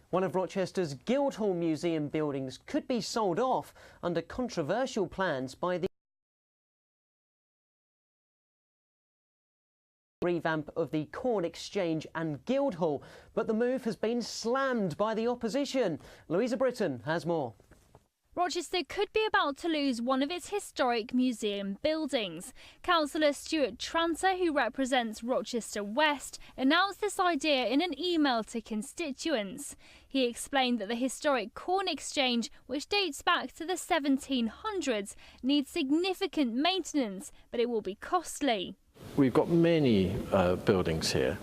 One of Rochester's Guildhall Museum buildings could be sold off under controversial plans by the revamp of the Corn Exchange and Guildhall, but the move has been slammed by the opposition. Louisa Britton has more. Rochester could be about to lose one of its historic museum buildings. Councillor Stuart Tranter, who represents Rochester West, announced this idea in an email to constituents. He explained that the historic Corn Exchange, which dates back to the 1700s, needs significant maintenance, but it will be costly. We've got many buildings here.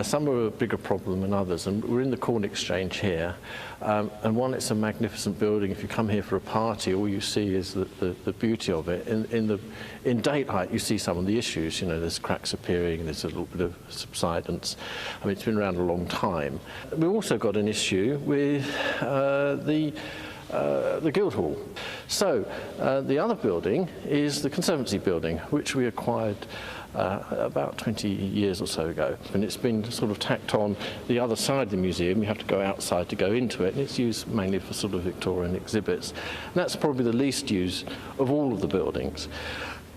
Some are a bigger problem than others, and we're in the Corn Exchange here. And one, it's a magnificent building. If you come here for a party, all you see is the beauty of it. In daylight, you see some of the issues. You know, there's cracks appearing, there's a little bit of subsidence. I mean, it's been around a long time. We've also got an issue with the Guildhall. So the other building is the Conservancy building, which we acquired about 20 years or so ago, and it's been sort of tacked on the other side of the museum. You have to go outside to go into it, and it's used mainly for sort of Victorian exhibits. And that's probably the least used of all of the buildings.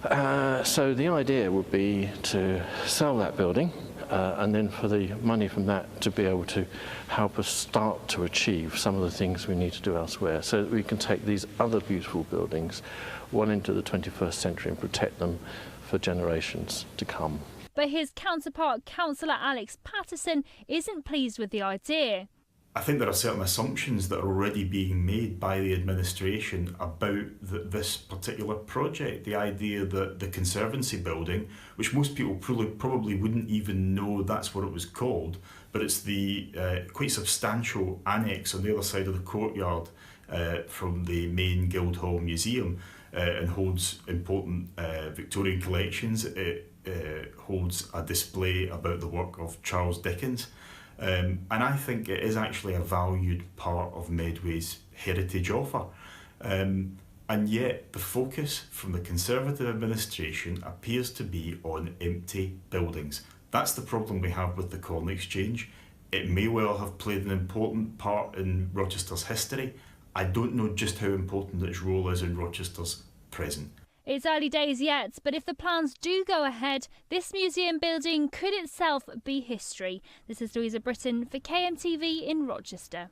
So the idea would be to sell that building and then for the money from that to be able to help us start to achieve some of the things we need to do elsewhere, so that we can take these other beautiful buildings one into the 21st century and protect them for generations to come. But his counterpart, Councillor Alex Patterson, isn't pleased with the idea. I think there are certain assumptions that are already being made by the administration about this particular project. The idea that the Conservancy building, which most people probably wouldn't even know that's what it was called, but it's the quite substantial annex on the other side of the courtyard from the main Guildhall Museum, and holds important Victorian collections. It holds a display about the work of Charles Dickens. And I think it is actually a valued part of Medway's heritage offer. And yet the focus from the Conservative administration appears to be on empty buildings. That's the problem we have with the Corn Exchange. It may well have played an important part in Rochester's history. I don't know just how important its role is in Rochester's present. It's early days yet, but if the plans do go ahead, this museum building could itself be history. This is Louisa Britton for KMTV in Rochester.